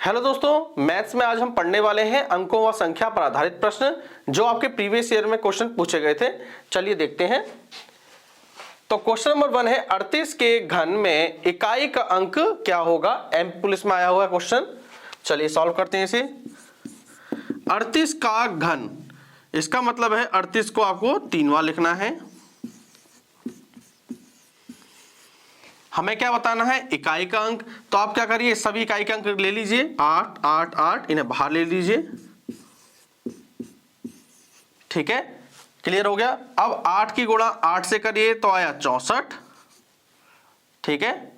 Hello दोस्तों, maths में आज हम पढ़ने वाले हैं अंकों व संख्या पर आधारित प्रश्न जो आपके प्रीवियस ईयर में क्वेश्चन पूछे गए थे। चलिए देखते हैं। तो क्वेश्चन नंबर 1 है 38 के घन में इकाई का अंक क्या होगा। एमपी पुलिस में आया हुआ क्वेश्चन। चलिए सॉल्व करते हैं इसे। 38 का घन, इसका मतलब है 38 को आपको 3 बार लिखना है। हमें क्या बताना है, इकाई का अंक। तो आप क्या करिए, सभी इकाई का अंक ले लीजिए। 8 8 8 इन्हें बाहर ले लीजिए। ठीक है, क्लियर हो गया। अब 8 की गुणा 8 से करिए तो आया 64। ठीक है,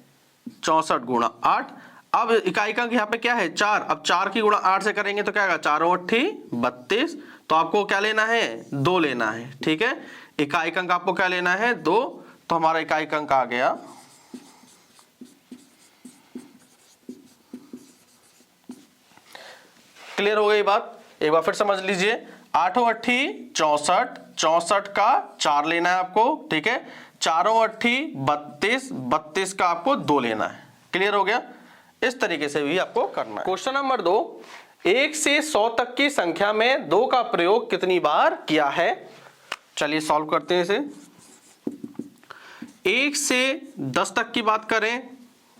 64 गुणा 8। अब इकाई का अंक यहाँ पे क्या है, 4। अब 4 की गुणा 8 से करेंगे तो क्या आएगा, 4 8 32। तो आपको क्या लेना है, 2 लेना है। ठीक है, इकाई का अंक आपको क्या लेना है, 2। तो हमारा इकाई का अंक आ गया। क्लियर हो गई बात। एक बार फिर समझ लीजिए। 8 8 64, 64 का 4 लेना है आपको। ठीक है, 4 8 32, 32 का आपको 2 लेना है। क्लियर हो गया। इस तरीके से भी आपको करना है। क्वेश्चन नंबर 2, 1 से 100 तक की संख्या में 2 का प्रयोग कितनी बार किया है। चलिए सॉल्व करते हैं इसे। 1 से 10 तक की बात करें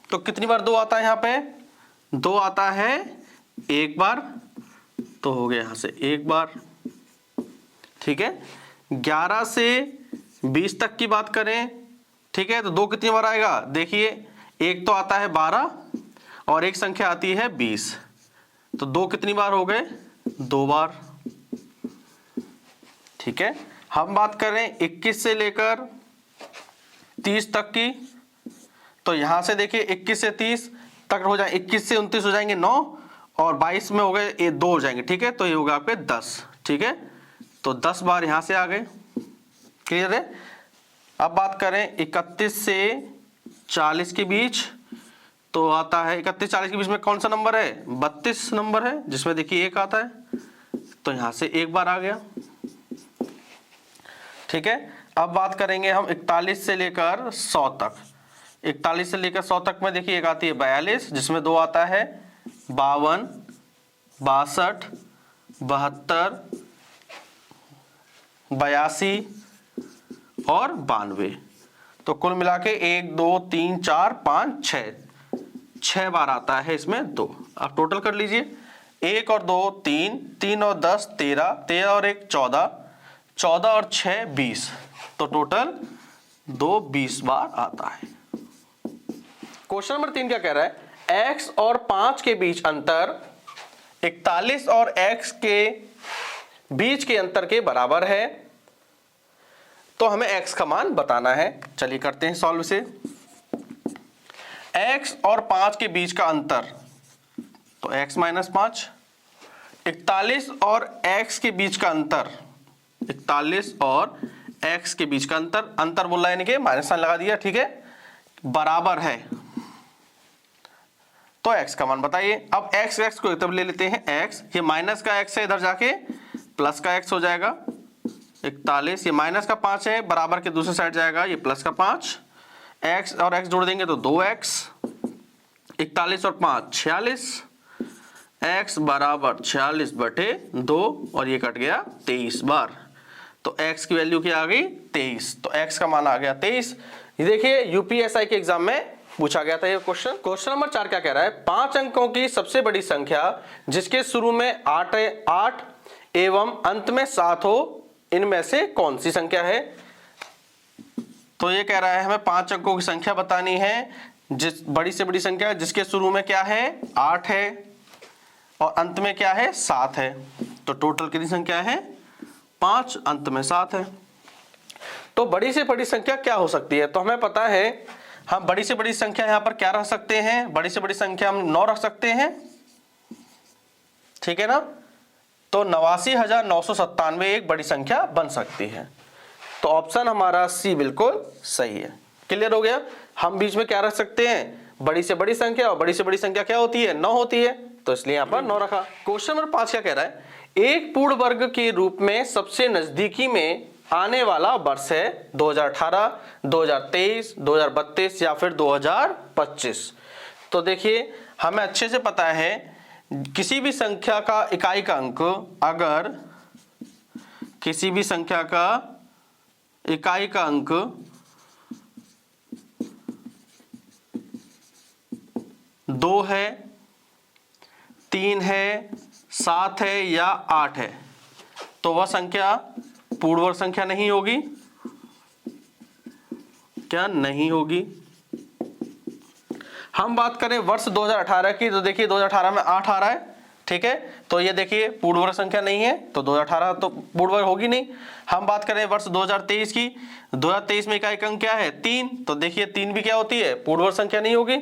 तो कितनी बार 2 आता है, यहाँ पे 2 आता है एक बार। तो हो गया यहां से एक बार। ठीक है, 11 से 20 तक की बात करें, ठीक है, तो 2 कितनी बार आएगा, देखिए एक तो आता है 12 और एक संख्या आती है 20। तो 2 कितनी बार हो गए, 2 बार। ठीक है, हम बात करें 21 से लेकर 30 तक की, तो यहां से देखिए 21 से 30 तक हो जाए, 21 से 29 हो जाएंगे 9 और 22 में हो गए ये 2 हो जाएंगे। ठीक है, तो ये होगा आपके 10। ठीक है, तो 10 बार यहां से आ गए। क्लियर है। अब बात करें 31 से 40 के बीच, तो आता है 31 40 के बीच में कौन सा नंबर है, 32 नंबर है, जिसमें देखिए 1 आता है। तो यहां से एक बार आ गया। ठीक है, अब बात करेंगे हम 41 से लेकर 100 तक। 41 से लेकर 100 तक में देखिए एक आती है 42, जिसमें 2 आता है 52, 62, 72, 82 और 92। तो कुल मिला के 1 2 3 4 5 6 बार आता है इसमें 2। आप टोटल कर लीजिए। 1 और 2 3, 3 और 10 13, 13 और 1 14, 14 और 6 20। तो टोटल 2 20 बार आता है। क्वेश्चन नंबर 3 क्या कह रहा है, x और 5 के बीच अंतर 41 और x के बीच के अंतर के बराबर है। तो हमें x का मान बताना है। चलिए करते हैं सॉल्व से। x और 5 के बीच का अंतर, तो x - 5। 41 और x के बीच का अंतर, 41 और x के बीच का अंतर, अंतर बोल रहा है यानी कि माइनस साइन लगा दिया। ठीक है, बराबर है, तो x का मान बताइए। अब x को तब ले लेते हैं x, ये माइनस का x है, इधर जाके प्लस का x हो जाएगा 41। ये माइनस का 5 है, बराबर के दूसरे साइड जाएगा, ये प्लस का 5। x और x जोड़ देंगे तो 2x। 41 और 5 46, x बराबर 46 बटे 2 और ये कट गया 23 बार। तो x की वैल्यू क्या आ गई, 23। तो x का मान आ गया 23। ये देखिए यूपीएसआई के एग्जाम में पूछा गया था ये क्वेश्चन। क्वेश्चन नंबर 4 क्या कह रहा है, 5 अंकों की सबसे बड़ी संख्या जिसके शुरू में 8 एवं अंत में 7 हो, इनमें से कौन सी संख्या है। तो ये कह रहा है हमें 5 अंकों की संख्या बतानी है, जिस बड़ी से बड़ी संख्या जिसके शुरू में क्या है, 8 है और अंत में क्या है, 7 है। तो टोटल कितनी संख्या है, 5, अंत में 7 है। तो बड़ी से बड़ी संख्या क्या हो सकती है, तो हमें पता है हम बड़ी से बड़ी संख्या यहां पर क्या रख सकते हैं, बड़ी से बड़ी संख्या हम 9 रख सकते हैं। ठीक है ना, तो 89,997 एक बड़ी संख्या बन सकती है। तो ऑप्शन हमारा सी बिल्कुल सही है। क्लियर हो गया। हम बीच में क्या रख सकते हैं, बड़ी से बड़ी संख्या, और बड़ी से बड़ी संख्या क्या होती है, 9 होती है, तो इसलिए यहां पर 9 रखा। क्वेश्चन नंबर 5 क्या कह रहा है, एक पूर्ण वर्ग के रूप में सबसे नजदीकी में आने वाला वर्ष है 2018, 2023, 2032 या फिर 2025। तो देखिए हमें अच्छे से पता है किसी भी संख्या का इकाई का अंक अगर किसी भी संख्या का इकाई का अंक 2 है, 3 है, 7 है या 8 है तो वह संख्या पूर्ण वर्ग संख्या नहीं होगी। क्या नहीं होगी? हम बात करें वर्ष 2018 की तो देखिए 2018 में 8 आ रहा है, ठीक है, तो ये देखिए पूर्ण वर्ग संख्या नहीं है तो 2018 तो पूर्ण वर्ग होगी नहीं। हम बात करें वर्ष 2023 की, 2023 में इकाई का अंक क्या है 3, तो देखिए 3 भी क्या होती है पूर्ण वर्ग संख्या नहीं होगी,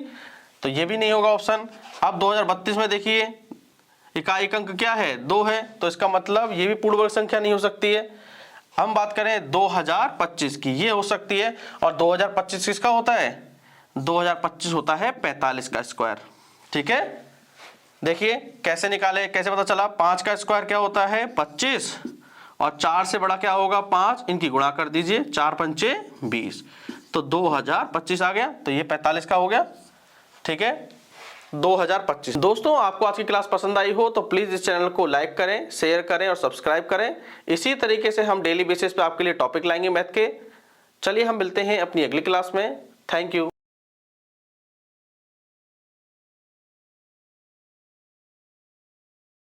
तो ये भी नहीं होगा ऑप्शन। अब 2032 में देखिए इकाई का अंक क्या है 2 है, तो इसका मतलब ये भी पूर्ण वर्ग संख्या नहीं हो सकती है। हम बात करें 2025 की, ये हो सकती है, और 2025 किसका होता है 2025 होता है 45 का स्क्वायर, ठीक है। देखिए कैसे निकाले, कैसे पता चला, 5 का स्क्वायर क्या होता है 25 और 4 से बड़ा क्या होगा 5, इनकी गुणा कर दीजिए, 4 पंचे 20, तो 2025 आ गया, तो ये 45 का हो गया, ठीक है 2025। दोस्तों आपको आज की क्लास पसंद आई हो तो प्लीज इस चैनल को लाइक करें, शेयर करें और सब्सक्राइब करें। इसी तरीके से हम डेली बेसिस पे आपके लिए टॉपिक लाएंगे मैथ के। चलिए हम मिलते हैं अपनी अगली क्लास में। Thank you.